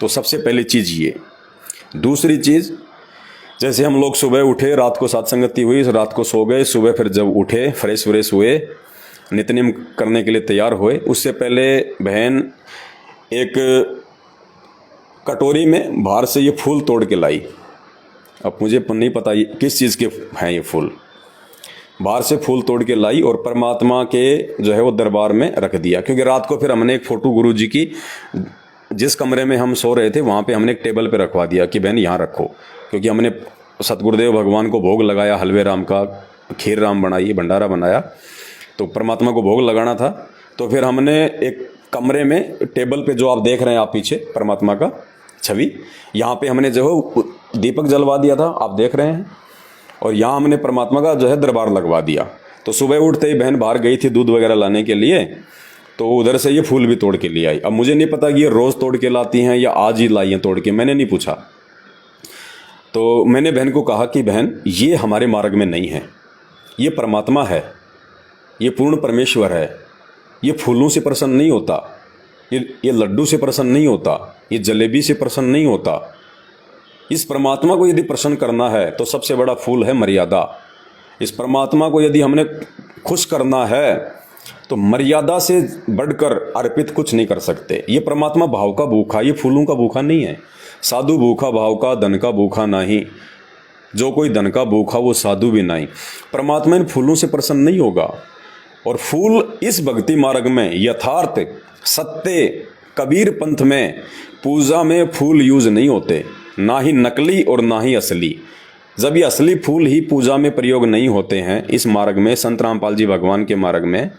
तो सबसे पहली चीज़ ये। दूसरी चीज़, जैसे हम लोग सुबह उठे, रात को सत्संगति हुई, रात को सो गए, सुबह फिर जब उठे फ्रेश व्रेश हुए, नित्यनेम करने के लिए तैयार हुए, उससे पहले बहन एक कटोरी में बाहर से ये फूल तोड़ के लाई। अब मुझे नहीं पता ये किस चीज़ के हैं, ये फूल बाहर से फूल तोड़ के लाई और परमात्मा के जो है वो दरबार में रख दिया। क्योंकि रात को फिर हमने एक फ़ोटो गुरु जी की, जिस कमरे में हम सो रहे थे वहाँ पे हमने एक टेबल पे रखवा दिया कि बहन यहाँ रखो। क्योंकि हमने सतगुरुदेव भगवान को भोग लगाया, हलवे राम का, खीर राम बनाई, भंडारा बनाया, तो परमात्मा को भोग लगाना था। तो फिर हमने एक कमरे में टेबल पे जो आप देख रहे हैं आप पीछे परमात्मा का छवि, यहाँ पे हमने जो है दीपक जलवा दिया था, आप देख रहे हैं, और यहाँ हमने परमात्मा का जो है दरबार लगवा दिया। तो सुबह उठते ही बहन बाहर गई थी दूध वगैरह लाने के लिए, तो उधर से ये फूल भी तोड़ के ले आई। अब मुझे नहीं पता कि ये रोज़ तोड़ के लाती हैं या आज ही लाई हैं तोड़ के, मैंने नहीं पूछा। तो मैंने बहन को कहा कि बहन ये हमारे मार्ग में नहीं है, ये परमात्मा है, ये पूर्ण परमेश्वर है, ये फूलों से प्रसन्न नहीं होता, ये लड्डू से प्रसन्न नहीं होता, ये जलेबी से प्रसन्न नहीं होता। इस परमात्मा को यदि प्रसन्न करना है तो सबसे बड़ा फूल है मर्यादा। इस परमात्मा को यदि हमने खुश करना है तो मर्यादा से बढ़कर अर्पित कुछ नहीं कर सकते। ये परमात्मा भाव का भूखा, ये फूलों का भूखा नहीं है। साधु भूखा भाव का, धन का भूखा नहीं। जो कोई धन का भूखा वो साधु भी नहीं। परमात्मा इन फूलों से प्रसन्न नहीं होगा। और फूल इस भक्ति मार्ग में यथार्थ सत्य कबीर पंथ में पूजा में फूल यूज नहीं होते, ना ही नकली और ना ही असली। जब ये असली फूल ही पूजा में प्रयोग नहीं होते हैं इस मार्ग में, संत रामपाल जी भगवान के मार्ग में,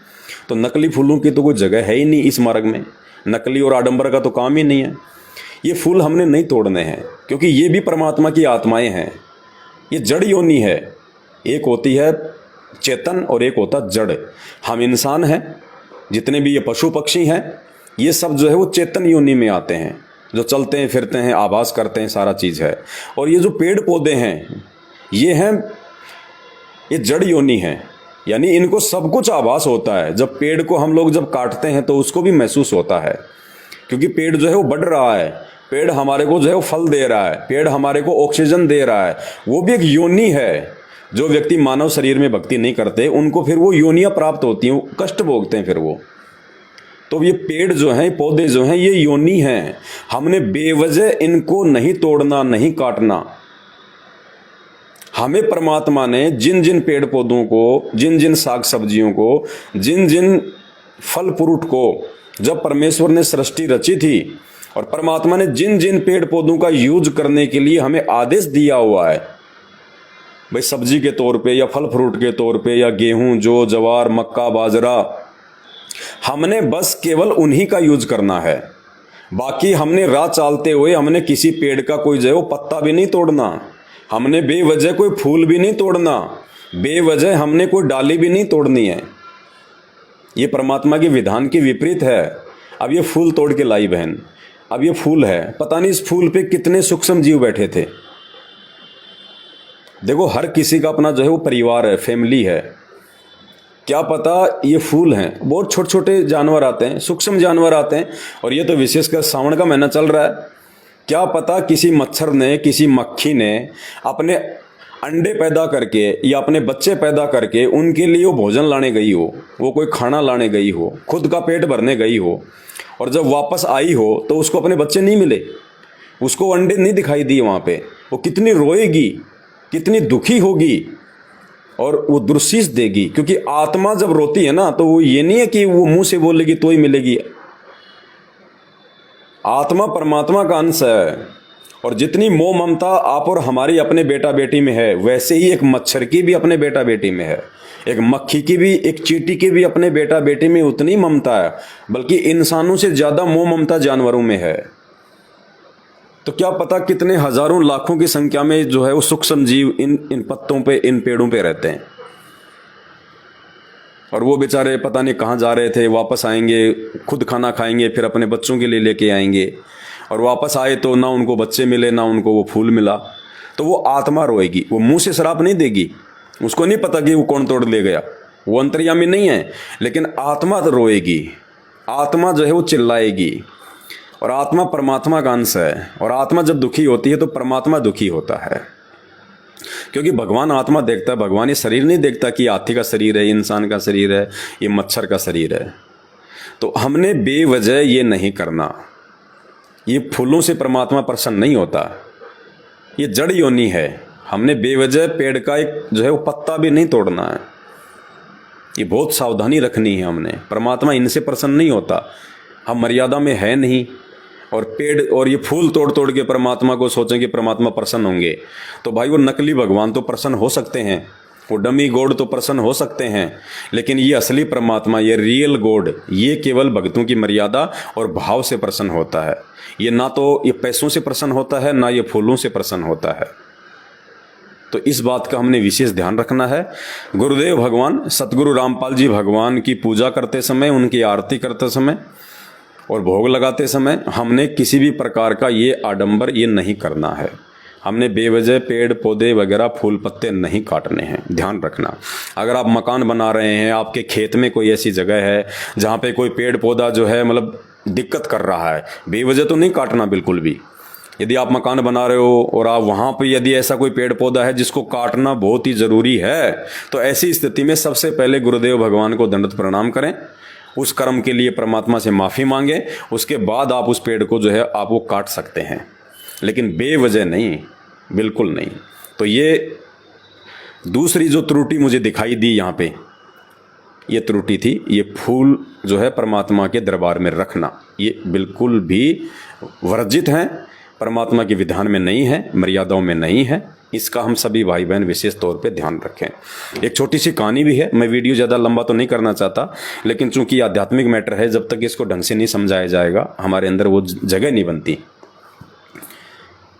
तो नकली फूलों की तो कोई जगह है ही नहीं इस मार्ग में। नकली और आडंबर का तो काम ही नहीं है। ये फूल हमने नहीं तोड़ने हैं, क्योंकि ये भी परमात्मा की आत्माएं हैं। ये जड़ योनि है, एक होती है चेतन और एक होता जड़। हम इंसान हैं, जितने भी ये पशु पक्षी हैं, ये सब जो है वो चेतन योनि में आते हैं, जो चलते हैं फिरते हैं, आवाज़ करते हैं, सारा चीज़ है। और ये जो पेड़ पौधे हैं ये हैं, ये जड़ योनि हैं, यानी इनको सब कुछ आभास होता है। जब पेड़ को हम लोग जब काटते हैं तो उसको भी महसूस होता है, क्योंकि पेड़ जो है वो बढ़ रहा है, पेड़ हमारे को जो है वो फल दे रहा है, पेड़ हमारे को ऑक्सीजन दे रहा है। वो भी एक योनि है। जो व्यक्ति मानव शरीर में भक्ति नहीं करते उनको फिर वो योनियाँ प्राप्त होती हैं, कष्ट भोगते हैं फिर वो। तो ये पेड़ जो हैं, पौधे जो हैं, ये योनि हैं। हमने बेवजह इनको नहीं तोड़ना, नहीं काटना। हमें परमात्मा ने जिन जिन पेड़ पौधों को, जिन जिन साग सब्जियों को, जिन जिन फल फ्रूट को जब परमेश्वर ने सृष्टि रची थी, और परमात्मा ने जिन जिन पेड़ पौधों का यूज करने के लिए हमें आदेश दिया हुआ है, भाई सब्जी के तौर पे या फल फ्रूट के तौर पे या गेहूं, जौ, जवार, मक्का, बाजरा, हमने बस केवल उन्हीं का यूज करना है। बाकी हमने राह चालते हुए हमने किसी पेड़ का कोई जो है वो पत्ता भी नहीं तोड़ना, हमने बेवजह कोई फूल भी नहीं तोड़ना, बेवजह हमने कोई डाली भी नहीं तोड़नी है। ये परमात्मा के विधान के विपरीत है। अब ये फूल तोड़ के लाई बहन, अब ये फूल है, पता नहीं इस फूल पे कितने सूक्ष्म जीव बैठे थे। देखो हर किसी का अपना जो है वो परिवार है, फैमिली है। क्या पता ये फूल हैं, बहुत छोटे छोटे जानवर आते हैं, सूक्ष्म जानवर आते हैं, और ये तो विशेषकर सावन का महीना चल रहा है। क्या पता किसी मच्छर ने, किसी मक्खी ने अपने अंडे पैदा करके या अपने बच्चे पैदा करके उनके लिए वो भोजन लाने गई हो, वो कोई खाना लाने गई हो, खुद का पेट भरने गई हो, और जब वापस आई हो तो उसको अपने बच्चे नहीं मिले, उसको अंडे नहीं दिखाई दिए वहाँ पे। वो कितनी रोएगी, कितनी दुखी होगी, और वो दुर्शीष देगी। क्योंकि आत्मा जब रोती है ना तो वो ये नहीं है कि वो मुंह से बोलेगी तो ही मिलेगी। आत्मा परमात्मा का अंश है, और जितनी मोह ममता आप और हमारी अपने बेटा बेटी में है, वैसे ही एक मच्छर की भी अपने बेटा बेटी में है, एक मक्खी की भी, एक चींटी की भी अपने बेटा बेटी में उतनी ममता है, बल्कि इंसानों से ज़्यादा मोह ममता जानवरों में है। तो क्या पता कितने हजारों लाखों की संख्या में जो है वो सूक्ष्म जीव इन पत्तों पे, इन पेड़ों पे रहते हैं। और वो बेचारे पता नहीं कहाँ जा रहे थे, वापस आएंगे, खुद खाना खाएंगे, फिर अपने बच्चों के लिए लेके आएंगे, और वापस आए तो ना उनको बच्चे मिले, ना उनको वो फूल मिला। तो वो आत्मा रोएगी, वो मुंह से श्राप नहीं देगी, उसको नहीं पता कि वो कौन तोड़ ले गया, वो अंतर्यामी नहीं है, लेकिन आत्मा तो रोएगी, आत्मा जो है वो चिल्लाएगी। और आत्मा परमात्मा का अंश है, और आत्मा जब दुखी होती है तो परमात्मा दुखी होता है। क्योंकि भगवान आत्मा देखता है, भगवान ये शरीर नहीं देखता कि हाथी का शरीर है, इंसान का शरीर है, ये मच्छर का शरीर है। तो हमने बेवजह ये नहीं करना। ये फूलों से परमात्मा प्रसन्न नहीं होता, ये जड़ योनि है। हमने बेवजह पेड़ का एक जो है वो पत्ता भी नहीं तोड़ना है। ये बहुत सावधानी रखनी है हमने। परमात्मा इनसे प्रसन्न नहीं होता, हम मर्यादा में है नहीं। और पेड़ और ये फूल तोड़ तोड़ के परमात्मा को सोचें कि परमात्मा प्रसन्न होंगे, तो भाई वो नकली भगवान तो प्रसन्न हो सकते हैं, वो डमी गॉड तो प्रसन्न हो सकते हैं, लेकिन ये असली परमात्मा, ये रियल गॉड, ये केवल भक्तों की मर्यादा और भाव से प्रसन्न होता है। ये ना तो ये पैसों से प्रसन्न होता है, ना ये फूलों से प्रसन्न होता है। तो इस बात का हमने विशेष ध्यान रखना है। गुरुदेव भगवान सतगुरु रामपाल जी भगवान की पूजा करते समय, उनकी आरती करते समय और भोग लगाते समय हमने किसी भी प्रकार का ये आडंबर ये नहीं करना है। हमने बेवजह पेड़ पौधे वगैरह फूल पत्ते नहीं काटने हैं, ध्यान रखना। अगर आप मकान बना रहे हैं, आपके खेत में कोई ऐसी जगह है जहाँ पे कोई पेड़ पौधा जो है मतलब दिक्कत कर रहा है, बेवजह तो नहीं काटना बिल्कुल भी। यदि आप मकान बना रहे हो और आप वहाँ पे यदि ऐसा कोई पेड़ पौधा है जिसको काटना बहुत ही ज़रूरी है, तो ऐसी स्थिति में सबसे पहले गुरुदेव भगवान को दंडवत प्रणाम करें, उस कर्म के लिए परमात्मा से माफ़ी मांगें, उसके बाद आप उस पेड़ को जो है आप वो काट सकते हैं, लेकिन बेवजह नहीं, बिल्कुल नहीं। तो ये दूसरी जो त्रुटि मुझे दिखाई दी यहाँ पे, ये त्रुटि थी, ये फूल जो है परमात्मा के दरबार में रखना, ये बिल्कुल भी वर्जित हैं, परमात्मा के विधान में नहीं है, मर्यादाओं में नहीं है। इसका हम सभी भाई बहन विशेष तौर पे ध्यान रखें। एक छोटी सी कहानी भी है, मैं वीडियो ज़्यादा लंबा तो नहीं करना चाहता, लेकिन चूंकि आध्यात्मिक मैटर है, जब तक इसको ढंग से नहीं समझाया जाएगा हमारे अंदर वो जगह नहीं बनती।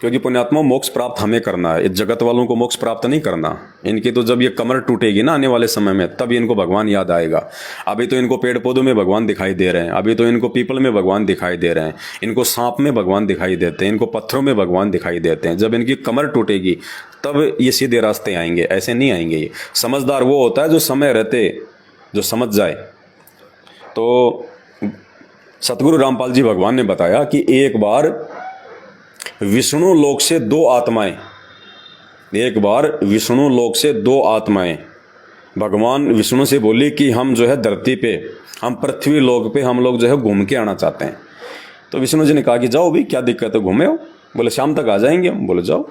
क्योंकि पुण्यात्मा मोक्ष प्राप्त हमें करना है, इस जगत वालों को मोक्ष प्राप्त नहीं करना। इनकी तो जब ये कमर टूटेगी ना आने वाले समय में, तब इनको भगवान याद आएगा। अभी तो इनको पेड़ पौधों में भगवान दिखाई दे रहे हैं, अभी तो इनको पीपल में भगवान दिखाई दे रहे हैं, इनको सांप में भगवान दिखाई देते हैं, इनको पत्थरों में भगवान दिखाई देते हैं। जब इनकी कमर टूटेगी तब ये सीधे रास्ते आएंगे, ऐसे नहीं आएंगे। ये समझदार वो होता है जो समय रहते जो समझ जाए। तो सतगुरु रामपाल जी भगवान ने बताया कि एक बार विष्णु लोक से दो आत्माएं, एक बार विष्णु लोक से दो आत्माएं भगवान विष्णु से बोली कि हम जो है धरती पे, हम पृथ्वी लोक पे हम लोग जो है घूम के आना चाहते हैं। तो विष्णु जी ने कहा कि जाओ भी, क्या दिक्कत है, घूमे हो। बोले शाम तक आ जाएंगे हम। बोले जाओ।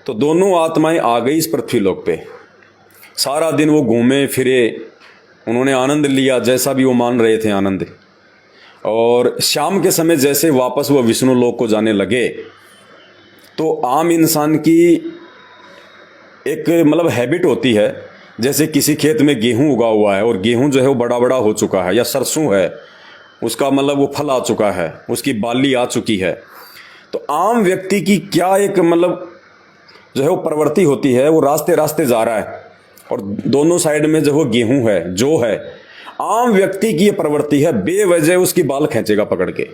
तो दोनों आत्माएं आ गई इस पृथ्वी लोक पे। सारा दिन वो घूमे फिरे, उन्होंने आनंद लिया, जैसा भी वो मान रहे थे आनंद। और शाम के समय जैसे वापस वो विष्णु लोक को जाने लगे, तो आम इंसान की एक मतलब हैबिट होती है, जैसे किसी खेत में गेहूं उगा हुआ है और गेहूं जो है वो बड़ा बड़ा हो चुका है, या सरसों है, उसका मतलब वो फल आ चुका है, उसकी बाली आ चुकी है। तो आम व्यक्ति की क्या एक मतलब जो है वो प्रवृत्ति होती है, वो रास्ते रास्ते जा रहा है और दोनों साइड में जो वो गेहूं है, जो है, आम व्यक्ति की ये प्रवृत्ति है, बेवजह उसकी बाल खींचेगा पकड़ के,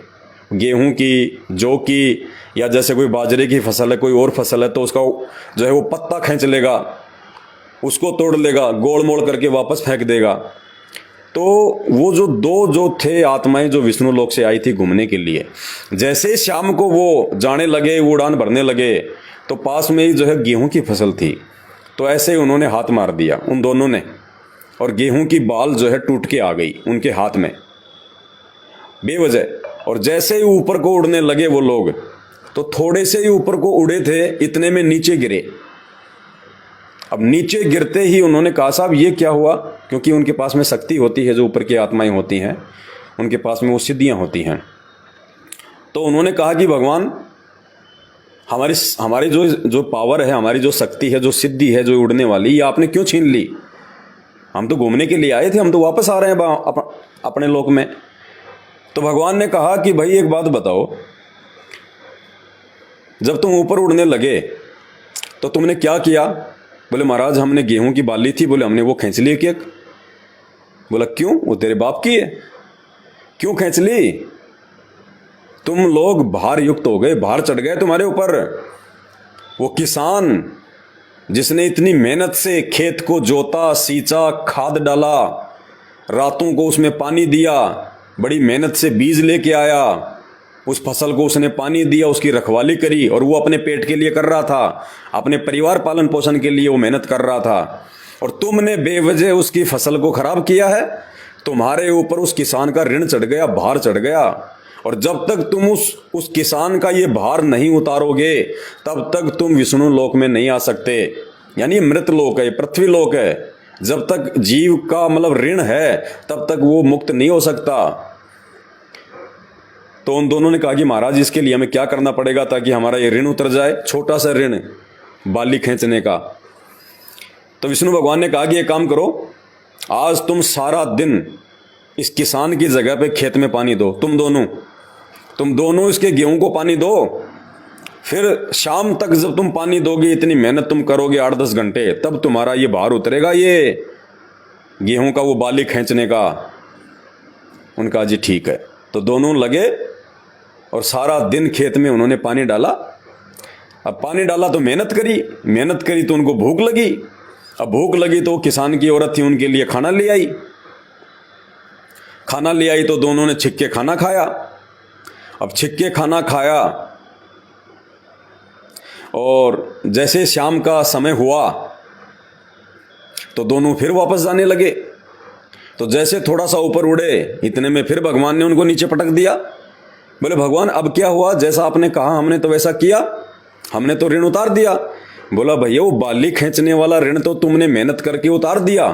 गेहूं की, जौ की, या जैसे कोई बाजरे की फसल है, कोई और फसल है, तो उसका जो है वो पत्ता खींच लेगा, उसको तोड़ लेगा, गोल मोड़ करके वापस फेंक देगा। तो वो जो दो जो थे आत्माएं जो विष्णु लोक से आई थी घूमने के लिए, जैसे शाम को वो जाने लगे, वो उड़ान भरने लगे, तो पास में ही जो है गेहूं की फसल थी। तो ऐसे ही उन्होंने हाथ मार दिया उन दोनों ने, और गेहूं की बाल जो है टूट के आ गई उनके हाथ में बेवजह। और जैसे ही ऊपर को उड़ने लगे वो लोग, तो थोड़े से ही ऊपर को उड़े थे, इतने में नीचे गिरे। अब नीचे गिरते ही उन्होंने कहा साहब ये क्या हुआ, क्योंकि उनके पास में शक्ति होती है, जो ऊपर की आत्माएं होती हैं उनके पास में वो सिद्धियां होती हैं। तो उन्होंने कहा कि भगवान हमारी जो पावर है, हमारी जो शक्ति है, जो सिद्धि है, जो उड़ने वाली, ये आपने क्यों छीन ली? हम तो घूमने के लिए आए थे, हम तो वापस आ रहे हैं अपने लोक में। तो भगवान ने कहा कि भाई एक बात बताओ, जब तुम ऊपर उड़ने लगे तो तुमने क्या किया? बोले महाराज हमने गेहूं की बाली थी, बोले हमने वो खींच ली एक। बोला क्यों? वो तेरे बाप की है, क्यों खींच ली? तुम लोग भार युक्त हो गए, भार चढ़ गए तुम्हारे ऊपर। वो किसान जिसने इतनी मेहनत से खेत को जोता, सींचा, खाद डाला, रातों को उसमें पानी दिया, बड़ी मेहनत से बीज लेके आया, उस फसल को उसने पानी दिया, उसकी रखवाली करी, और वो अपने पेट के लिए कर रहा था, अपने परिवार पालन पोषण के लिए वो मेहनत कर रहा था, और तुमने बेवजह उसकी फसल को खराब किया है। तुम्हारे ऊपर उस किसान का ऋण चढ़ गया, भार चढ़ गया, और जब तक तुम उस किसान का ये भार नहीं उतारोगे तब तक तुम विष्णु लोक में नहीं आ सकते। यानी मृत लोक है, पृथ्वी लोक है। जब तक जीव का मतलब ऋण है तब तक वो मुक्त नहीं हो सकता। तो उन दोनों ने कहा कि महाराज इसके लिए हमें क्या करना पड़ेगा ताकि हमारा ये ऋण उतर जाए, छोटा सा ऋण बाली खींचने का। तो विष्णु भगवान ने कहा कि एक काम करो, आज तुम सारा दिन इस किसान की जगह पे खेत में पानी दो, तुम दोनों इसके गेहूं को पानी दो। फिर शाम तक जब तुम पानी दोगे, इतनी मेहनत तुम करोगे 8-10 घंटे, तब तुम्हारा ये भार उतरेगा, ये गेहूं का वो बाली खींचने का। उनका जी ठीक है। तो दोनों लगे और सारा दिन खेत में उन्होंने पानी डाला। अब पानी डाला तो मेहनत करी तो उनको भूख लगी। अब भूख लगी तो किसान की औरत थी, उनके लिए खाना ले आई तो दोनों ने छिक के खाना खाया। अब छिक के खाना खाया और जैसे शाम का समय हुआ तो दोनों फिर वापस जाने लगे। तो जैसे थोड़ा सा ऊपर उड़े, इतने में फिर भगवान ने उनको नीचे पटक दिया। बोले भगवान अब क्या हुआ? जैसा आपने कहा हमने तो वैसा किया, हमने तो ऋण उतार दिया। बोला भैया वो बाली खींचने वाला ऋण तो तुमने मेहनत करके उतार दिया,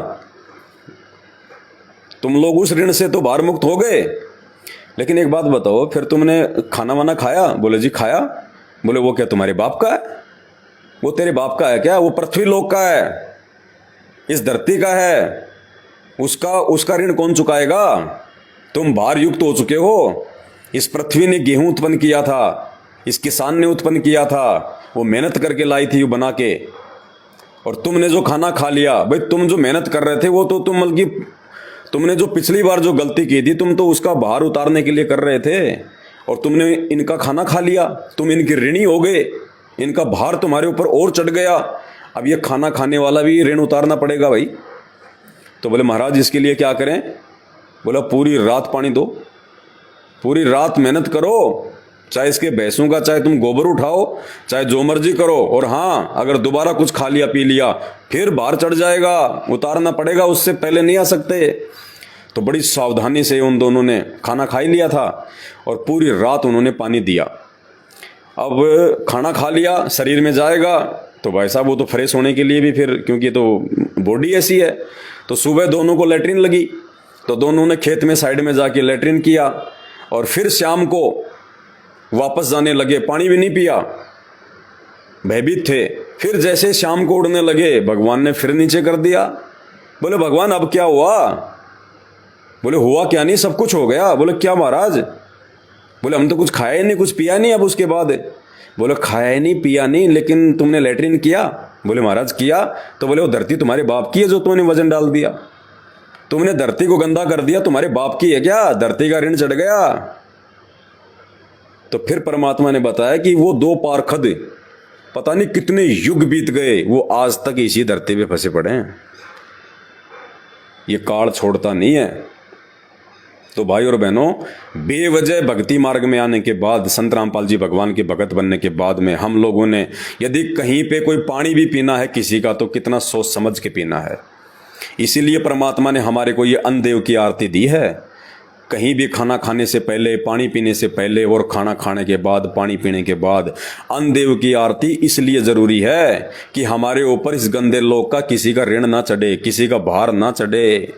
तुम लोग उस ऋण से तो भार मुक्त हो गए। लेकिन एक बात बताओ, फिर तुमने खाना वाना खाया? बोले जी खाया। बोले वो क्या तुम्हारे बाप का है? वो तेरे बाप का है क्या? वो पृथ्वी लोक का है, इस धरती का है, उसका ऋण कौन चुकाएगा? तुम भार युक्त हो चुके हो। इस पृथ्वी ने गेहूं उत्पन्न किया था, इस किसान ने उत्पन्न किया था, वो मेहनत करके लाई थी बना के, और तुमने जो खाना खा लिया। भाई तुम जो मेहनत कर रहे थे वो तो तुमने जो पिछली बार जो गलती की थी, तुम तो उसका भार उतारने के लिए कर रहे थे, और तुमने इनका खाना खा लिया, तुम इनके ऋणी हो गए, इनका भार तुम्हारे ऊपर और चढ़ गया। अब ये खाना खाने वाला भी ऋण उतारना पड़ेगा भाई। तो बोले महाराज इसके लिए क्या करें? बोला पूरी रात पानी दो, पूरी रात मेहनत करो, चाहे इसके भैंसों का चाहे तुम गोबर उठाओ, चाहे जो मर्जी करो, और हाँ अगर दोबारा कुछ खा लिया पी लिया फिर भार चढ़ जाएगा, उतारना पड़ेगा, उससे पहले नहीं आ सकते। तो बड़ी सावधानी से उन दोनों ने खाना खा ही लिया था और पूरी रात उन्होंने पानी दिया। अब खाना खा लिया, शरीर में जाएगा तो भाई साहब वो तो फ्रेश होने के लिए भी फिर, क्योंकि तो बॉडी ऐसी है, तो सुबह दोनों को लैट्रिन लगी, तो दोनों ने खेत में साइड में जाके लैट्रिन किया, और फिर शाम को वापस जाने लगे, पानी भी नहीं पिया, भयभीत थे। फिर जैसे शाम को उड़ने लगे, भगवान ने फिर नीचे कर दिया। बोले भगवान अब क्या हुआ? बोले हुआ क्या नहीं, सब कुछ हो गया। बोले क्या महाराज? बोले हम तो कुछ खाया ही नहीं, कुछ पिया नहीं। अब उसके बाद बोले खाया ही नहीं, पिया नहीं, लेकिन तुमने लैट्रिन किया? बोले महाराज किया। तो बोले वो धरती तुम्हारे बाप की है जो तुमने वजन डाल दिया, तुमने धरती को गंदा कर दिया, तुम्हारे बाप की है क्या? धरती का ऋण चढ़ गया। तो फिर परमात्मा ने बताया कि वो दो पारखद, पता नहीं कितने युग बीत गए, वो आज तक इसी धरती पे फंसे पड़े हैं, ये काल छोड़ता नहीं है। तो भाई और बहनों, बेवजह भक्ति मार्ग में आने के बाद, संत रामपाल जी भगवान के भगत बनने के बाद में हम लोगों ने यदि कहीं पे कोई पानी भी पीना है किसी का, तो कितना सोच समझ के पीना है। इसीलिए परमात्मा ने हमारे को ये अन्नदेव की आरती दी है। कहीं भी खाना खाने से पहले, पानी पीने से पहले, और खाना खाने के बाद, पानी पीने के बाद अन्नदेव की आरती इसलिए ज़रूरी है कि हमारे ऊपर इस गंदे लोक का किसी का ऋण ना चढ़े, किसी का भार ना चढ़े।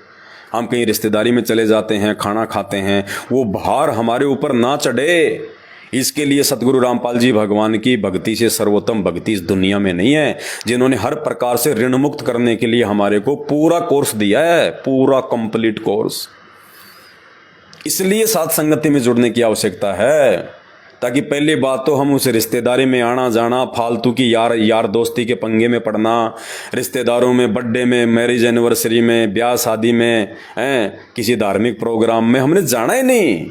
हम कहीं रिश्तेदारी में चले जाते हैं, खाना खाते हैं, वो भार हमारे ऊपर ना चढ़े। इसके लिए सतगुरु रामपाल जी भगवान की भक्ति से सर्वोत्तम भक्ति इस दुनिया में नहीं है, जिन्होंने हर प्रकार से ऋण मुक्त करने के लिए हमारे को पूरा कोर्स दिया है, पूरा कंप्लीट कोर्स। इसलिए साथ संगति में जुड़ने की आवश्यकता है, ताकि पहली बात तो हम उस रिश्तेदारी में आना जाना, फालतू की यार दोस्ती के पंगे में पड़ना, रिश्तेदारों में, बर्थडे में, मैरिज एनिवर्सरी में, ब्याह शादी में, किसी धार्मिक प्रोग्राम में हमने जाना ही नहीं।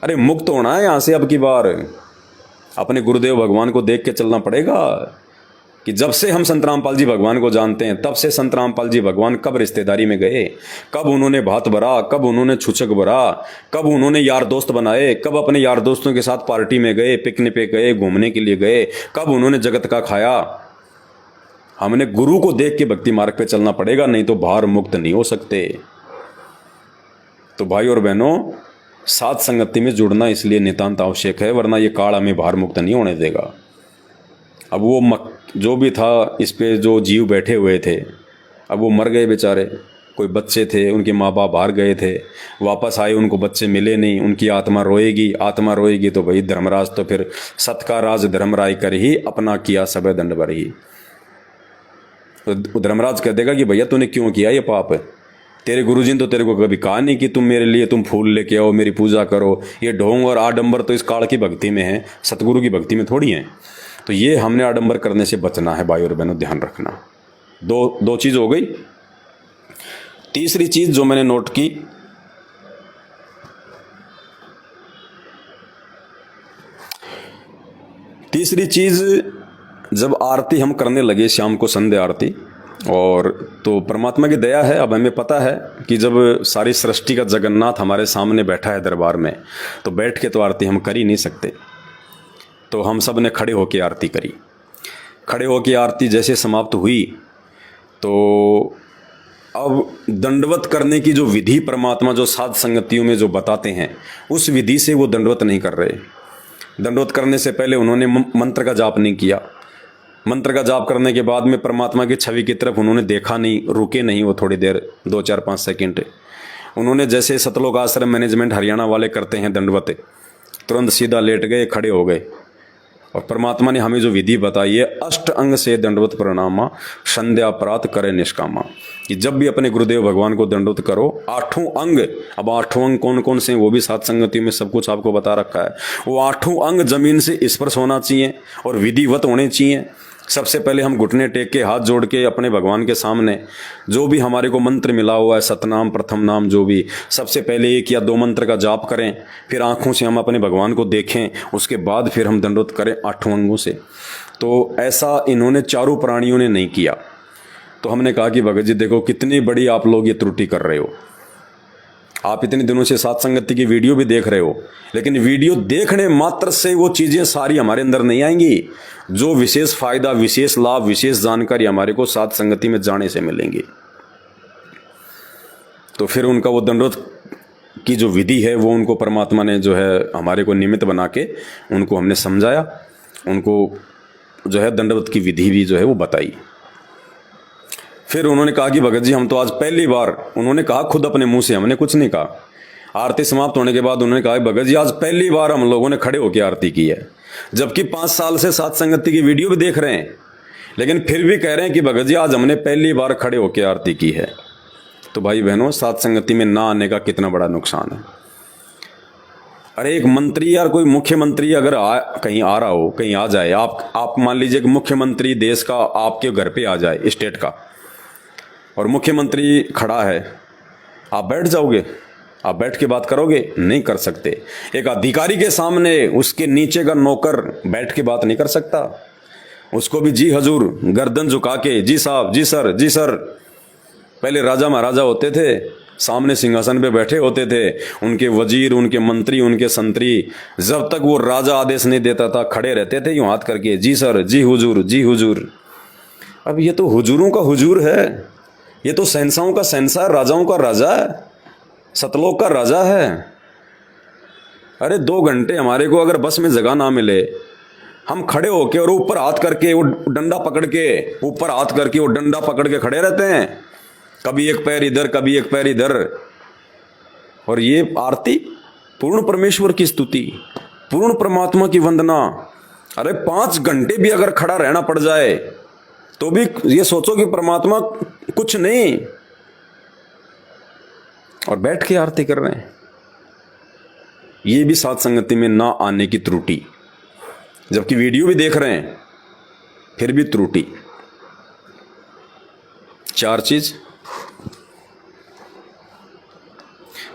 अरे मुक्त होना है यहाँ से। अब की बार अपने गुरुदेव भगवान को देख के चलना पड़ेगा। कि जब से हम संत रामपाल जी भगवान को जानते हैं, तब से संत रामपाल जी भगवान कब रिश्तेदारी में गए, कब उन्होंने भात भरा, कब उन्होंने छूछक भरा, कब उन्होंने यार दोस्त बनाए, कब अपने यार दोस्तों के साथ पार्टी में गए, पिकनिक पे गए, घूमने के लिए गए, कब उन्होंने जगत का खाया। हमने गुरु को देख के भक्ति मार्ग पे चलना पड़ेगा, नहीं तो भार मुक्त नहीं हो सकते। तो भाई और बहनों, साथ संगति में जुड़ना इसलिए नितांत आवश्यक है, वरना ये काल हमें भार मुक्त नहीं होने देगा। अब वो जो भी था इस पे जो जीव बैठे हुए थे, अब वो मर गए बेचारे। कोई बच्चे थे, उनके माँ बाप बाहर गए थे, वापस आए, उनको बच्चे मिले नहीं, उनकी आत्मा रोएगी। आत्मा रोएगी तो भाई धर्मराज तो फिर सत का राज धर्मराय कर ही अपना किया सब दंड भर ही। तो धर्मराज कह देगा कि भैया तूने क्यों किया ये पाप है? तेरे गुरुजी ने तो तेरे को कभी कहा नहीं कि तुम मेरे लिए तुम फूल लेके आओ, मेरी पूजा करो। ये ढोंग और आडंबर तो इस काल की भक्ति में है, सतगुरु की भक्ति में थोड़ी है। तो ये हमने आडंबर करने से बचना है भाई और बहनों, ध्यान रखना। दो चीज़ हो गई। तीसरी चीज़ जो मैंने नोट की, तीसरी चीज़, जब आरती हम करने लगे शाम को संध्या आरती, और तो परमात्मा की दया है, अब हमें पता है कि जब सारी सृष्टि का जगन्नाथ हमारे सामने बैठा है दरबार में, तो बैठ के तो आरती हम कर ही नहीं सकते। तो हम सब ने खड़े होकर आरती करी। खड़े होकर आरती जैसे समाप्त हुई, तो अब दंडवत करने की जो विधि परमात्मा जो साध संगतियों में जो बताते हैं, उस विधि से वो दंडवत नहीं कर रहे। दंडवत करने से पहले उन्होंने मंत्र का जाप नहीं किया। मंत्र का जाप करने के बाद में परमात्मा की छवि की तरफ उन्होंने देखा नहीं, रुके नहीं वो थोड़ी देर, 2 4 5 सेकंड। उन्होंने जैसे सतलोक आश्रम मैनेजमेंट हरियाणा वाले करते हैं दंडवत, तुरंत सीधा लेट गए, खड़े हो गए। और परमात्मा ने हमें जो विधि बताई है, अष्ट अंग से दंडवत प्रणामा, संध्या प्रात करे निष्कामा, कि जब भी अपने गुरुदेव भगवान को दंडवत करो, 8 अंग। अब 8 अंग कौन कौन से हैं वो भी सात संगति में सब कुछ आपको बता रखा है। वो 8 अंग जमीन से स्पर्श होना चाहिए और विधिवत होने चाहिए। सबसे पहले हम घुटने टेक के, हाथ जोड़ के अपने भगवान के सामने जो भी हमारे को मंत्र मिला हुआ है, सतनाम प्रथम नाम, जो भी, सबसे पहले 1 या 2 मंत्र का जाप करें, फिर आंखों से हम अपने भगवान को देखें, उसके बाद फिर हम दंडवत करें 8 अंगों से। तो ऐसा इन्होंने चारों प्राणियों ने नहीं किया। तो हमने कहा कि भगत जी देखो कितनी बड़ी आप लोग ये त्रुटि कर रहे हो। आप इतने दिनों से सात संगति की वीडियो भी देख रहे हो, लेकिन वीडियो देखने मात्र से वो चीज़ें सारी हमारे अंदर नहीं आएंगी। जो विशेष फायदा, विशेष लाभ, विशेष जानकारी हमारे को सात संगति में जाने से मिलेंगी। तो फिर उनका वो दंडवत की जो विधि है, वो उनको परमात्मा ने जो है हमारे को निमित्त बना के उनको हमने समझाया, उनको जो है दंडवत की विधि भी जो है वो बताई। फिर उन्होंने कहा कि भगत जी हम तो आज पहली बार, उन्होंने कहा खुद अपने मुंह से, हमने कुछ नहीं कहा। आरती समाप्त होने के बाद उन्होंने कहा भगत जी आज पहली बार हम लोगों ने खड़े होकर आरती की है, जबकि 5 साल से सात संगति की वीडियो भी देख रहे हैं, लेकिन फिर भी कह रहे हैं कि भगत जी आज हमने पहली बार खड़े होकर आरती की है। तो भाई बहनों, सात संगति में ना आने का कितना बड़ा नुकसान है। अरे एक मंत्री या कोई मुख्यमंत्री अगर कहीं आ रहा हो, कहीं आ जाए, आप मान लीजिए कि मुख्यमंत्री देश का आपके घर पे आ जाए, स्टेट का, और मुख्यमंत्री खड़ा है, आप बैठ जाओगे? आप बैठ के बात करोगे? नहीं कर सकते। एक अधिकारी के सामने उसके नीचे का नौकर बैठ के बात नहीं कर सकता, उसको भी जी हजूर, गर्दन झुका के, जी साहब, जी सर, जी सर। पहले राजा महाराजा होते थे, सामने सिंहासन पे बैठे होते थे, उनके वजीर, उनके मंत्री, उनके संतरी, जब तक वो राजा आदेश नहीं देता था खड़े रहते थे यूं हाथ करके, जी सर, जी हुजूर, जी हुजूर। अब ये तो हुजूरों का हुजूर है, ये तो शहंशाहों का शहंशाह, राजाओं का राजा है, सतलोक का राजा है। अरे 2 घंटे हमारे को अगर बस में जगह ना मिले, हम खड़े होके और ऊपर हाथ करके, वो डंडा पकड़ के, ऊपर हाथ करके वो डंडा पकड़ के खड़े रहते हैं, कभी एक पैर इधर, कभी एक पैर इधर। और ये आरती, पूर्ण परमेश्वर की स्तुति, पूर्ण परमात्मा की वंदना। अरे 5 घंटे भी अगर खड़ा रहना पड़ जाए तो भी ये सोचो कि परमात्मा कुछ नहीं, और बैठ के आरती कर रहे हैं। ये भी सात संगति में ना आने की त्रुटि, जबकि वीडियो भी देख रहे हैं फिर भी त्रुटि। 4 चीज।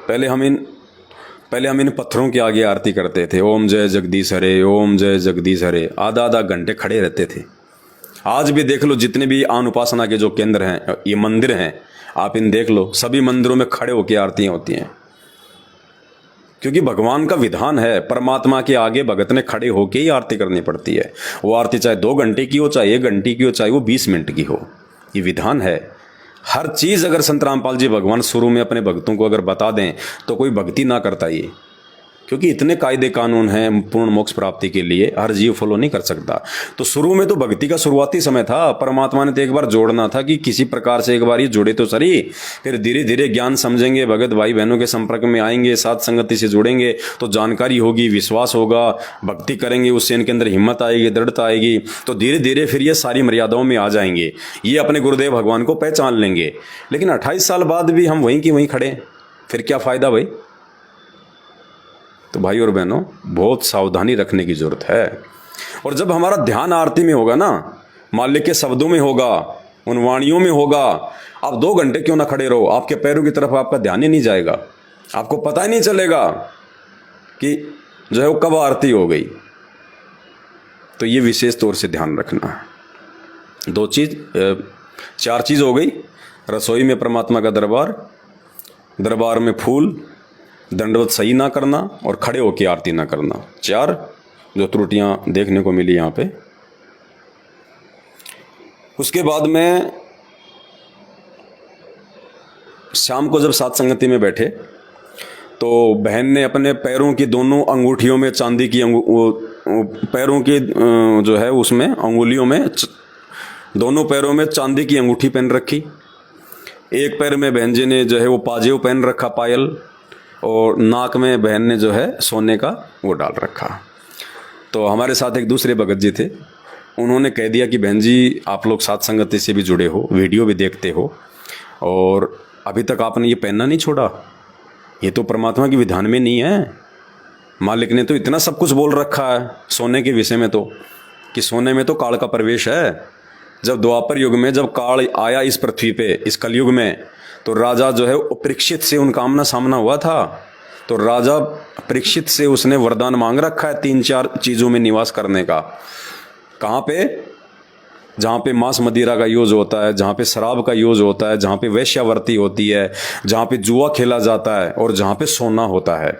पहले हम इन पत्थरों के आगे आरती करते थे, ओम जय जगदीश हरे, ओम जय जगदीश हरे, आधा घंटे खड़े रहते थे। आज भी देख लो, जितने भी आन उपासना के जो केंद्र हैं, ये मंदिर हैं, आप इन देख लो, सभी मंदिरों में खड़े होकर आरतियां होती हैं, क्योंकि भगवान का विधान है, परमात्मा के आगे भगत ने खड़े होकर ही आरती करनी पड़ती है। वो आरती चाहे 2 घंटे की हो, चाहे 1 घंटे की हो, चाहे वो 20 मिनट की हो, ये विधान है। हर चीज़ अगर संत रामपाल जी भगवान शुरू में अपने भक्तों को अगर बता दें तो कोई भक्ति ना करता ये, क्योंकि इतने कायदे कानून हैं पूर्ण मोक्ष प्राप्ति के लिए, हर जीव फॉलो नहीं कर सकता। तो शुरू में तो भक्ति का शुरुआती समय था, परमात्मा ने तो एक बार जोड़ना था कि किसी प्रकार से एक बार ये जुड़े तो सही, फिर धीरे धीरे ज्ञान समझेंगे, भगत भाई बहनों के संपर्क में आएंगे, साथ संगति से जुड़ेंगे तो जानकारी होगी, विश्वास होगा, भक्ति करेंगे, उससे इनके अंदर हिम्मत आएगी, दृढ़ता आएगी, तो धीरे धीरे फिर ये सारी मर्यादाओं में आ जाएंगे, ये अपने गुरुदेव भगवान को पहचान लेंगे। लेकिन 28 साल बाद भी हम वहीं की वहीं खड़े, फिर क्या फ़ायदा भाई। तो भाई और बहनों, बहुत सावधानी रखने की जरूरत है। और जब हमारा ध्यान आरती में होगा ना, मालिक के शब्दों में होगा, उन वाणियों में होगा, आप 2 घंटे क्यों ना खड़े रहो, आपके पैरों की तरफ आपका ध्यान ही नहीं जाएगा, आपको पता ही नहीं चलेगा कि जो है वो कब आरती हो गई। तो ये विशेष तौर से ध्यान रखना है। 4 चीज़ हो गई, रसोई में परमात्मा का दरबार, दरबार में फूल, दंडवत सही ना करना और खड़े होकर आरती ना करना, 4 जो त्रुटियां देखने को मिली यहाँ पे। उसके बाद में शाम को जब साथ संगति में बैठे तो बहन ने अपने पैरों की दोनों अंगूठियों में चांदी की पैरों की जो है उसमें अंगुलियों में, दोनों पैरों में चांदी की अंगूठी पहन रखी। एक पैर में बहन जी ने जो है वो पाजेव पहन रखा, पायल, और नाक में बहन ने जो है सोने का वो डाल रखा। तो हमारे साथ एक दूसरे भगत जी थे, उन्होंने कह दिया कि बहन जी आप लोग साथ संगति से भी जुड़े हो, वीडियो भी देखते हो, और अभी तक आपने ये पहनना नहीं छोड़ा, ये तो परमात्मा के विधान में नहीं है। मालिक ने तो इतना सब कुछ बोल रखा है सोने के विषय में, तो कि सोने में तो काल का प्रवेश है। जब द्वापर युग में जब काल आया इस पृथ्वी पे, इस कलयुग में, तो राजा जो है परीक्षित से उनका आमना सामना हुआ था। तो राजा परीक्षित से उसने वरदान मांग रखा है 3-4 चीज़ों में निवास करने का। कहाँ पे? जहाँ पे मांस मदिरा का यूज होता है, जहाँ पे शराब का यूज होता है, जहाँ पे वेश्यावृत्ति होती है, जहाँ पे जुआ खेला जाता है, और जहाँ पे सोना होता है।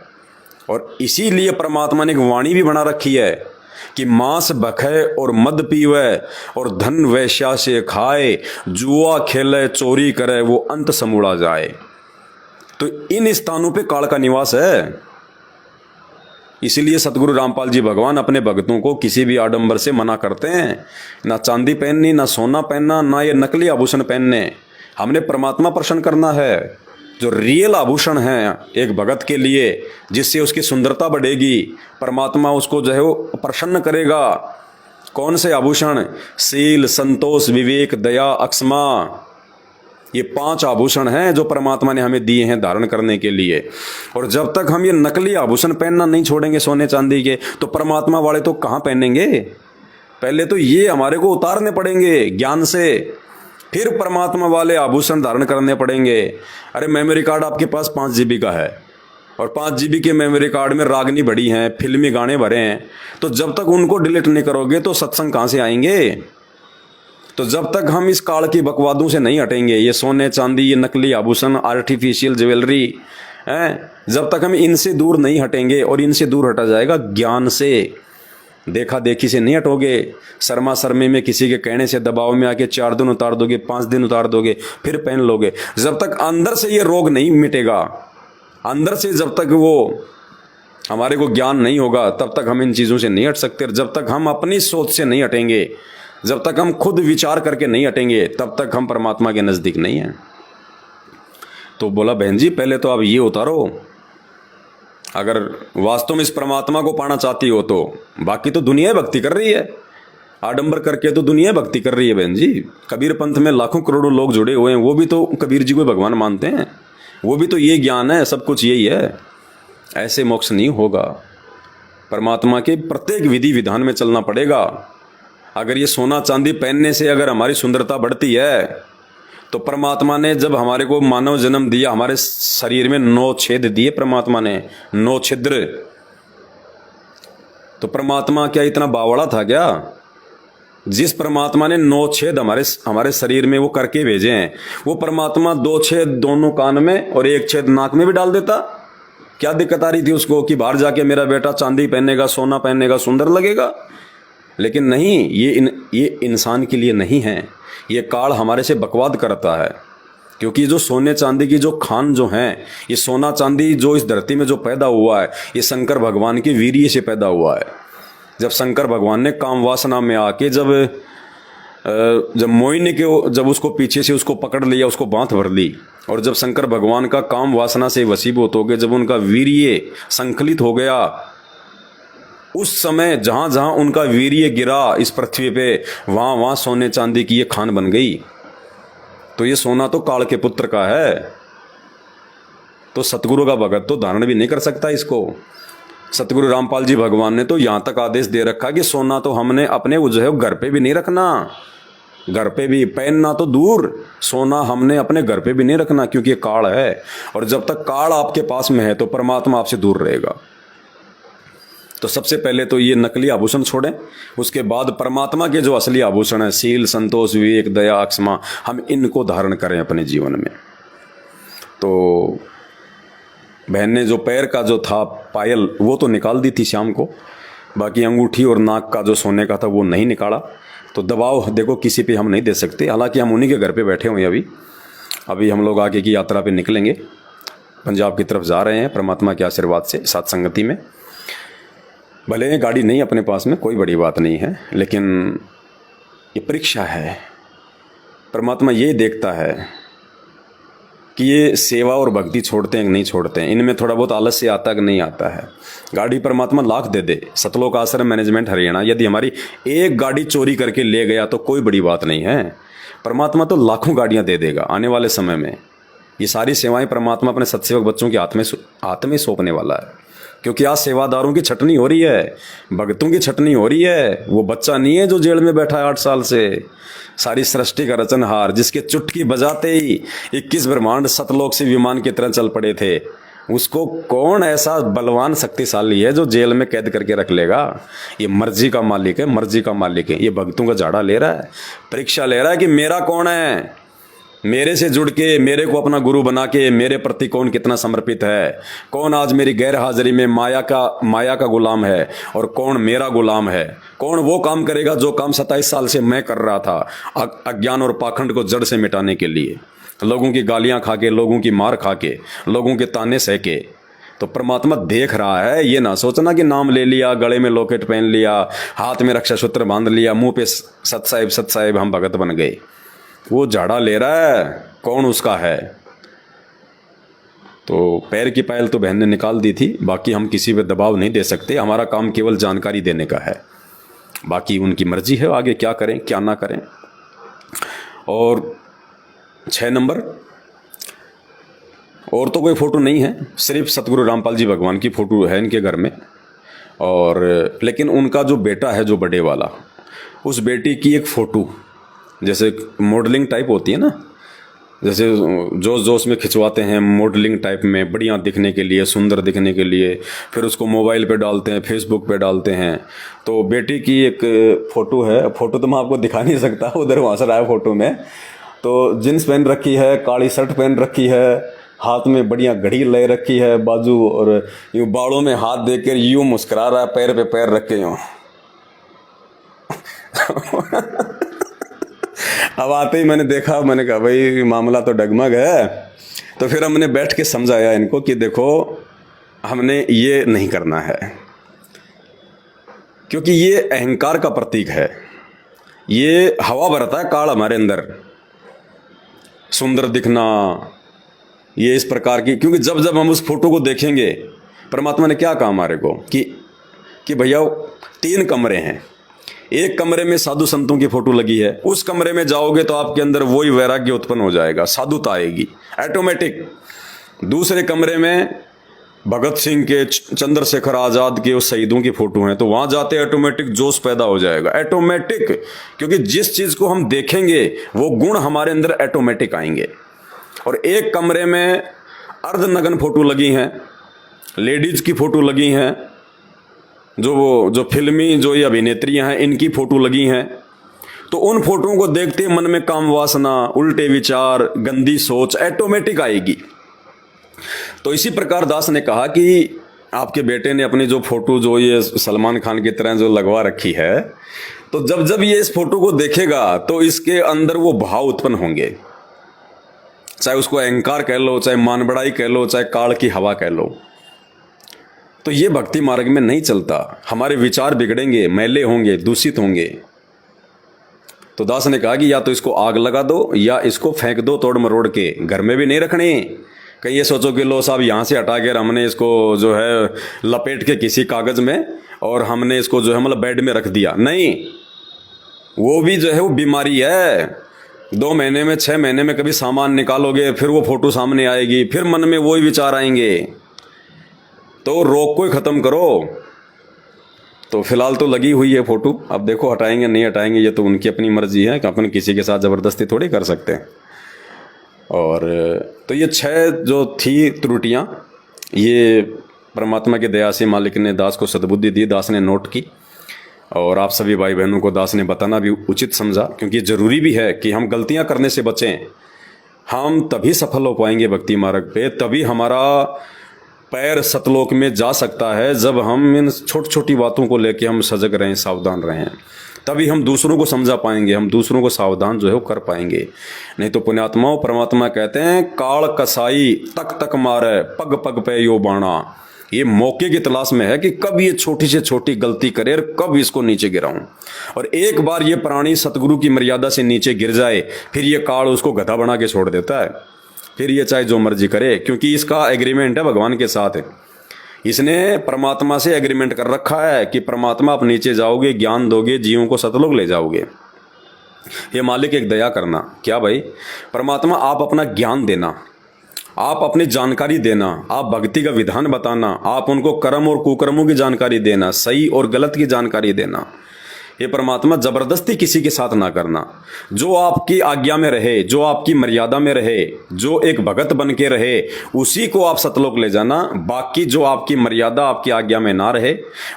और इसीलिए परमात्मा ने एक वाणी भी बना रखी है कि मांस बखे और मद पीवे और धन वैश्या से खाए, जुआ खेले चोरी करे वो अंत समूड़ा जाए। तो इन स्थानों पे काल का निवास है। इसीलिए सतगुरु रामपाल जी भगवान अपने भक्तों को किसी भी आडंबर से मना करते हैं, ना चांदी पहननी, ना सोना पहनना, ना ये नकली आभूषण पहनने। हमने परमात्मा प्रसन्न करना है, जो रियल आभूषण है एक भगत के लिए, जिससे उसकी सुंदरता बढ़ेगी, परमात्मा उसको जो है वो प्रसन्न करेगा। कौन से आभूषण? शील, संतोष, विवेक, दया, अक्षमा, ये 5 आभूषण हैं जो परमात्मा ने हमें दिए हैं धारण करने के लिए। और जब तक हम ये नकली आभूषण पहनना नहीं छोड़ेंगे सोने चांदी के, तो परमात्मा वाले तो कहाँ पहनेंगे। पहले तो ये हमारे को उतारने पड़ेंगे ज्ञान से, फिर परमात्मा वाले आभूषण धारण करने पड़ेंगे। अरे मेमोरी कार्ड आपके पास 5 GB का है, और 5 GB के मेमोरी कार्ड में रागनी भरी हैं, फिल्मी गाने भरे हैं, तो जब तक उनको डिलीट नहीं करोगे तो सत्संग कहाँ से आएंगे। तो जब तक हम इस काल की बकवादों से नहीं हटेंगे, ये सोने चांदी, ये नकली आभूषण, आर्टिफिशियल ज्वेलरी हैं, जब तक हम इनसे दूर नहीं हटेंगे, और इनसे दूर हटा जाएगा ज्ञान से, देखा देखी से नहीं हटोगे। शर्मा शर्मे में किसी के कहने से दबाव में आके 4 दिन उतार दोगे, 5 दिन उतार दोगे, फिर पहन लोगे। जब तक अंदर से ये रोग नहीं मिटेगा, अंदर से जब तक वो हमारे को ज्ञान नहीं होगा, तब तक हम इन चीज़ों से नहीं हट सकते। जब तक हम अपनी सोच से नहीं हटेंगे, जब तक हम खुद विचार करके नहीं हटेंगे, तब तक हम परमात्मा के नज़दीक नहीं हैं। तो बोला बहन जी पहले तो आप ये उतारो, अगर वास्तव में इस परमात्मा को पाना चाहती हो तो। बाकी तो दुनिया भक्ति कर रही है, आडंबर करके तो दुनिया भक्ति कर रही है बहन जी। कबीर पंथ में लाखों करोड़ों लोग जुड़े हुए हैं, वो भी तो कबीर जी को भगवान मानते हैं, वो भी तो ये ज्ञान है, सब कुछ यही है। ऐसे मोक्ष नहीं होगा, परमात्मा के प्रत्येक विधि विधान में चलना पड़ेगा। अगर ये सोना चांदी पहनने से अगर हमारी सुंदरता बढ़ती है, तो परमात्मा ने जब हमारे को मानव जन्म दिया, हमारे शरीर में 9 छेद दिए परमात्मा ने, 9 छिद्र। तो परमात्मा क्या इतना बावड़ा था क्या? जिस परमात्मा ने 9 छेद हमारे शरीर में वो करके भेजे हैं, वो परमात्मा 2 छेद दोनों कान में और 1 छेद नाक में भी डाल देता। क्या दिक्कत आ रही थी उसको कि बाहर जाके मेरा बेटा चांदी पहनेगा, सोना पहनेगा, सुंदर लगेगा? लेकिन नहीं, ये इंसान के लिए नहीं है। ये काल हमारे से बकवाद करता है, क्योंकि जो सोने चांदी की जो खान जो हैं, ये सोना चांदी जो इस धरती में जो पैदा हुआ है, ये शंकर भगवान के वीर्य से पैदा हुआ है। जब शंकर भगवान ने काम वासना में आके जब मोहिनी के जब उसको पीछे से उसको पकड़ लिया, उसको बांध भर ली, और जब शंकर भगवान का काम वासना से वशीभूत हो गए, जब उनका वीर्य संकलित हो गया, उस समय जहां जहां उनका वीर्य गिरा इस पृथ्वी पे, वहां वहां सोने चांदी की ये खान बन गई। तो ये सोना तो काल के पुत्र का है, तो सतगुरु का भगत तो धारण भी नहीं कर सकता इसको। सतगुरु रामपाल जी भगवान ने तो यहाँ तक आदेश दे रखा कि सोना तो हमने अपने वो जो है घर पे भी नहीं रखना, घर पे भी पहनना तो दूर, सोना हमने अपने घर पे भी नहीं रखना, क्योंकि ये काल है, और जब तक काल आपके पास में है तो परमात्मा आपसे दूर रहेगा। तो सबसे पहले तो ये नकली आभूषण छोड़ें, उसके बाद परमात्मा के जो असली आभूषण है, शील, संतोष, विवेक, दया, क्षमा, हम इनको धारण करें अपने जीवन में। तो बहन ने जो पैर का जो था पायल वो तो निकाल दी थी शाम को, बाकी अंगूठी और नाक का जो सोने का था वो नहीं निकाला। तो दबाव देखो किसी पे हम नहीं दे सकते, हालांकि हम उन्हीं के घर पे बैठे हुए हैं। अभी हम लोग आगे की यात्रा पे निकलेंगे, पंजाब की तरफ जा रहे हैं परमात्मा के आशीर्वाद से, साथ संगति में। भले गाड़ी नहीं अपने पास में, कोई बड़ी बात नहीं है, लेकिन ये परीक्षा है। परमात्मा ये देखता है कि ये सेवा और भक्ति छोड़ते हैं कि नहीं छोड़ते हैं, इनमें थोड़ा बहुत आलस्य आता कि नहीं आता है। गाड़ी परमात्मा लाख दे दे, सतलोक आश्रम मैनेजमेंट हरियाणा यदि हमारी एक गाड़ी चोरी करके ले गया तो कोई बड़ी बात नहीं है। परमात्मा तो लाखों गाड़ियां दे देगा आने वाले समय में। ये सारी सेवाएं परमात्मा अपने सत्सेवक बच्चों के हाथ में सौंपने वाला है, क्योंकि आज सेवादारों की छटनी हो रही है, भक्तों की छटनी हो रही है। वो बच्चा नहीं है जो जेल में बैठा है 8 साल से, सारी सृष्टि का रचनहार, जिसके चुटकी बजाते ही 21 ब्रह्मांड सतलोक से विमान की तरह चल पड़े थे, उसको कौन ऐसा बलवान शक्तिशाली है जो जेल में कैद करके रख लेगा? ये मर्जी का मालिक है, मर्जी का मालिक है। ये भक्तों का झाड़ा ले रहा है, परीक्षा ले रहा है कि मेरा कौन है, मेरे से जुड़ के मेरे को अपना गुरु बना के मेरे प्रति कौन कितना समर्पित है, कौन आज मेरी गैर हाजिरी में माया का गुलाम है और कौन मेरा गुलाम है, कौन वो काम करेगा जो काम 27 साल से मैं कर रहा था, अज्ञान और पाखंड को जड़ से मिटाने के लिए, लोगों की गालियां खा के, लोगों की मार खा के, लोगों के ताने सह के। तो परमात्मा देख रहा है। ये ना सोचना कि नाम ले लिया, गले में लॉकेट पहन लिया, हाथ में रक्षा सूत्र बांध लिया, मुंह पे सत साहिब हम भगत बन गए। वो झाड़ा ले रहा है, कौन उसका है। तो पैर की पायल तो बहन ने निकाल दी थी, बाकी हम किसी पे दबाव नहीं दे सकते, हमारा काम केवल जानकारी देने का है, बाकी उनकी मर्जी है आगे क्या करें क्या ना करें। और 6 नंबर, और तो कोई फ़ोटो नहीं है, सिर्फ सतगुरु रामपाल जी भगवान की फ़ोटो है इनके घर में। और लेकिन उनका जो बेटा है जो बड़े वाला, उस बेटी की एक फ़ोटो जैसे मॉडलिंग टाइप होती है ना, जैसे जोश जोश में खिंचवाते हैं मॉडलिंग टाइप में, बढ़िया दिखने के लिए, सुंदर दिखने के लिए, फिर उसको मोबाइल पे डालते हैं, फेसबुक पे डालते हैं। तो बेटी की एक फ़ोटो है, फ़ोटो तो मैं आपको दिखा नहीं सकता, उधर वहाँ से आया फ़ोटो में। तो जींस पहन रखी है, काली शर्ट पहन रखी है, हाथ में बढ़िया घड़ी ले रखी है बाजू, और यूँ बालों में हाथ देकर यूँ मुस्कुरा रहा है, पैर पे पैर रख के यूँ। अब आते ही मैंने देखा, मैंने कहा भाई मामला तो डगमग है। तो फिर हमने बैठ के समझाया इनको कि देखो हमने ये नहीं करना है, क्योंकि ये अहंकार का प्रतीक है, ये हवा भरता है काल हमारे अंदर, सुंदर दिखना, ये इस प्रकार की। क्योंकि जब जब हम उस फोटो को देखेंगे, परमात्मा ने क्या कहा हमारे को कि भैया 3 कमरे हैं, एक कमरे में साधु संतों की फोटो लगी है, उस कमरे में जाओगे तो आपके अंदर वही वैराग्य उत्पन्न हो जाएगा, साधुता आएगी ऑटोमेटिक। दूसरे कमरे में भगत सिंह के, चंद्रशेखर आज़ाद के, उस शहीदों की फोटो हैं, तो वहां जाते ऑटोमेटिक जोश पैदा हो जाएगा, ऑटोमेटिक। क्योंकि जिस चीज को हम देखेंगे वो गुण हमारे अंदर ऑटोमेटिक आएंगे। और एक कमरे में अर्धनग्न फोटो लगी हैं, लेडीज की फोटो लगी हैं, जो फिल्मी जो ये अभिनेत्रियां हैं इनकी फ़ोटो लगी हैं, तो उन फोटोओं को देखते मन में काम वासना, उल्टे विचार, गंदी सोच ऑटोमेटिक आएगी। तो इसी प्रकार दास ने कहा कि आपके बेटे ने अपनी जो फोटो जो ये सलमान खान की तरह जो लगवा रखी है, तो जब जब ये इस फोटो को देखेगा तो इसके अंदर वो भाव उत्पन्न होंगे, चाहे उसको अहंकार कह लो, चाहे मान बड़ाई कह लो, चाहे काल की हवा कह लो। तो ये भक्ति मार्ग में नहीं चलता। हमारे विचार बिगड़ेंगे, मैले होंगे, दूषित होंगे। तो दास ने कहा कि या तो इसको आग लगा दो या इसको फेंक दो तोड़ मरोड़ के, घर में भी नहीं रखने। कहीं ये सोचो कि लो साहब यहाँ से हटा कर हमने इसको जो है लपेट के किसी कागज में और हमने इसको जो है मतलब बेड में रख दिया, नहीं। वो भी जो है वो बीमारी है। 2 महीने में 6 महीने में कभी सामान निकालोगे, फिर वो फोटो सामने आएगी, फिर मन में वही विचार आएंगे। तो रोग को ही खत्म करो। तो फिलहाल तो लगी हुई है फोटो, अब देखो हटाएंगे नहीं हटाएंगे ये तो उनकी अपनी मर्जी है, कि अपन किसी के साथ ज़बरदस्ती थोड़ी कर सकते हैं। और तो ये 6 जो थी त्रुटियाँ, ये परमात्मा की दया से मालिक ने दास को सद्बुद्धि दी, दास ने नोट की। और आप सभी भाई बहनों को दास ने बताना भी उचित समझा, क्योंकि ये ज़रूरी भी है कि हम गलतियां करने से बचें। हम तभी सफल हो पाएंगे भक्ति मार्ग पे, तभी हमारा पैर सतलोक में जा सकता है जब हम इन छोटी छोटी बातों को लेके हम सजग रहें, सावधान रहें। तभी हम दूसरों को समझा पाएंगे, हम दूसरों को सावधान जो है वो कर पाएंगे। नहीं तो पुण्यात्माओं, परमात्मा कहते हैं काल कसाई तक तक मारे पग पग पे यो बाणा। ये मौके की तलाश में है कि कब ये छोटी से छोटी गलती करे और कब इसको नीचे गिराऊं। और एक बार ये प्राणी सतगुरु की मर्यादा से नीचे गिर जाए, फिर ये काल उसको गधा बना के छोड़ देता है। फिर ये चाहे जो मर्जी करे, क्योंकि इसका एग्रीमेंट है भगवान के साथ है। इसने परमात्मा से एग्रीमेंट कर रखा है कि परमात्मा आप नीचे जाओगे, ज्ञान दोगे, जीवों को सतलोक ले जाओगे। ये मालिक एक दया करना, क्या भाई परमात्मा आप अपना ज्ञान देना, आप अपनी जानकारी देना, आप भक्ति का विधान बताना, आप उनको कर्म और कुकर्मों की जानकारी देना, सही और गलत की जानकारी देना। ये परमात्मा जबरदस्ती किसी के साथ ना करना। जो आपकी आज्ञा में रहे, जो आपकी मर्यादा में रहे, जो एक भगत बन के रहे, उसी को आप सतलोक ले जाना। बाकी जो आपकी मर्यादा, आपकी आज्ञा में ना रहे,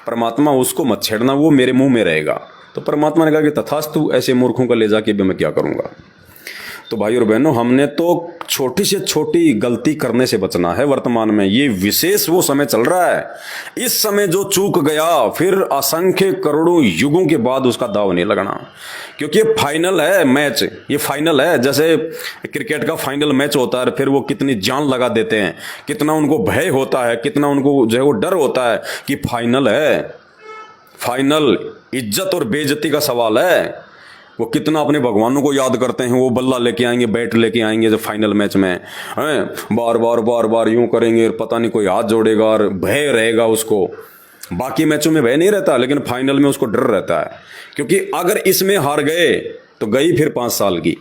परमात्मा उसको मत छेड़ना, वो मेरे मुंह में रहेगा। तो परमात्मा ने कहा कि तथास्तु, ऐसे मूर्खों को ले जाके भी मैं क्या करूंगा। तो भाई और बहनों, हमने तो छोटी से छोटी गलती करने से बचना है। वर्तमान में ये विशेष वो समय चल रहा है, इस समय जो चूक गया फिर असंख्य करोड़ों युगों के बाद उसका दाव नहीं लगना, क्योंकि ये फाइनल है मैच। ये फाइनल है, जैसे क्रिकेट का फाइनल मैच होता है, फिर वो कितनी जान लगा देते हैं, कितना उनको भय होता है, कितना उनको जो है वो डर होता है कि फाइनल है। फाइनल इज्जत और बेइज्जती का सवाल है। वो कितना अपने भगवानों को याद करते हैं, वो बल्ला लेके आएंगे, बैट लेके आएंगे जब फाइनल मैच में हैं, बार बार बार बार यूं करेंगे, पता नहीं कोई हाथ जोड़ेगा और भय रहेगा उसको। बाकी मैचों में भय नहीं रहता, लेकिन फाइनल में उसको डर रहता है, क्योंकि अगर इसमें हार गए तो गई फिर 5 साल की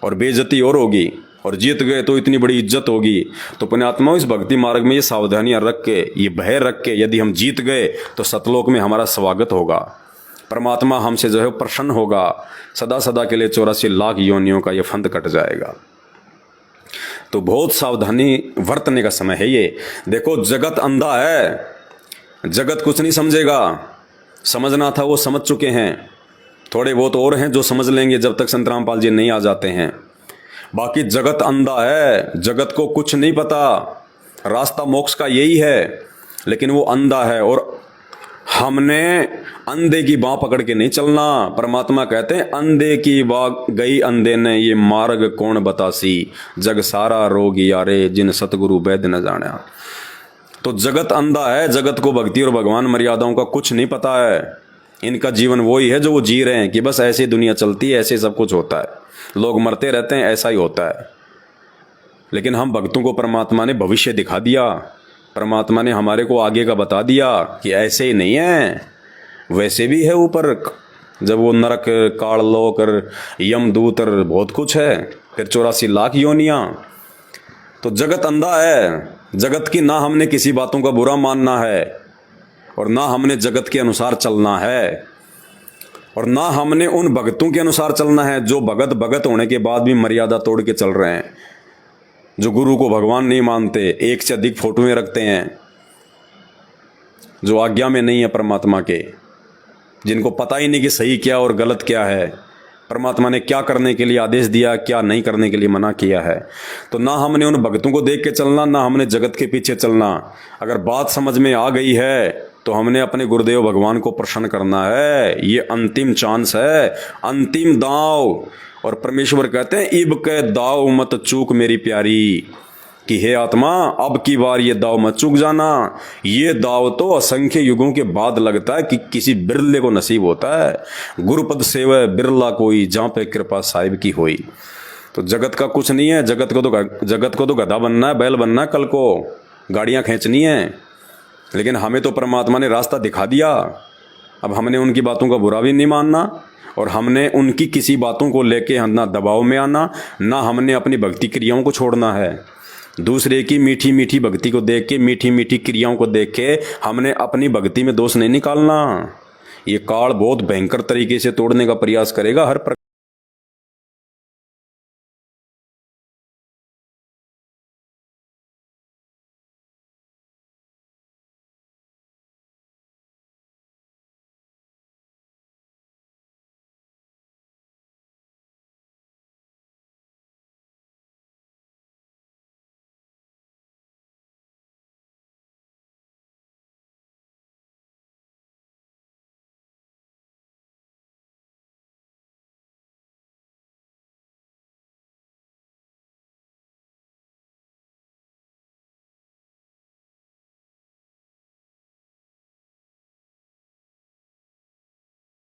और बेइज्जती और होगी, और जीत गए तो इतनी बड़ी इज्जत होगी। तो पुण्यात्माओं, इस भक्ति मार्ग में ये सावधानियां रख के, ये भय रख के, यदि हम जीत गए तो सतलोक में हमारा स्वागत होगा, परमात्मा हमसे जो है प्रसन्न होगा, सदा सदा के लिए 84 लाख योनियों का ये फंद कट जाएगा। तो बहुत सावधानी बरतने का समय है ये। देखो जगत अंधा है, जगत कुछ नहीं समझेगा, समझना था वो समझ चुके हैं, थोड़े बहुत और हैं जो समझ लेंगे जब तक संत रामपाल जी नहीं आ जाते हैं। बाकी जगत अंधा है, जगत को कुछ नहीं पता, रास्ता मोक्ष का यही है, लेकिन वो अंधा है। और हमने अंधे की बाँ पकड़ के नहीं चलना। परमात्मा कहते हैं अंधे की बाँ गई अंधे ने, ये मार्ग कौन बतासी, जग सारा रोग यारे, जिन सतगुरु वैद्य न जाना। तो जगत अंधा है, जगत को भक्ति और भगवान मर्यादाओं का कुछ नहीं पता है। इनका जीवन वही है जो वो जी रहे हैं कि बस ऐसी दुनिया चलती है, ऐसे सब कुछ होता है, लोग मरते रहते हैं, ऐसा ही होता है। लेकिन हम भक्तों को परमात्मा ने भविष्य दिखा दिया, परमात्मा ने हमारे को आगे का बता दिया कि ऐसे ही नहीं है, वैसे भी है ऊपर। जब वो नरक, काल लोक और यमदूत और बहुत कुछ है, फिर 84 लाख योनियाँ। तो जगत अंधा है, जगत की ना हमने किसी बातों का बुरा मानना है, और ना हमने जगत के अनुसार चलना है, और ना हमने उन भगतों के अनुसार चलना है जो भगत भगत होने के बाद भी मर्यादा तोड़ के चल रहे हैं, जो गुरु को भगवान नहीं मानते, एक से अधिक फोटोएं रखते हैं, जो आज्ञा में नहीं है परमात्मा के, जिनको पता ही नहीं कि सही क्या और गलत क्या है, परमात्मा ने क्या करने के लिए आदेश दिया, क्या नहीं करने के लिए मना किया है। तो ना हमने उन भक्तों को देख के चलना, ना हमने जगत के पीछे चलना। अगर बात समझ में आ गई है तो हमने अपने गुरुदेव भगवान को प्रसन्न करना है। ये अंतिम चांस है, अंतिम दाव। और परमेश्वर कहते हैं इब के दाव मत चूक मेरी प्यारी, कि हे आत्मा अब की बार ये दाव मत चूक जाना। ये दाव तो असंख्य युगों के बाद लगता है कि किसी बिरले को नसीब होता है। गुरुपद सेवै बिरला कोई, जहाँ पे कृपा साहिब की होई। तो जगत का कुछ नहीं है, जगत को तो गधा बनना है, बैल बनना है, कल को गाड़ियाँ खींचनी है। लेकिन हमें तो परमात्मा ने रास्ता दिखा दिया। अब हमने उनकी बातों का बुरा भी नहीं मानना, और हमने उनकी किसी बातों को लेके ना दबाव में आना, ना हमने अपनी भक्ति क्रियाओं को छोड़ना है। दूसरे की मीठी मीठी भक्ति को देख के, मीठी मीठी क्रियाओं को देख के हमने अपनी भक्ति में दोष नहीं निकालना। ये काल बहुत भयंकर तरीके से तोड़ने का प्रयास करेगा हर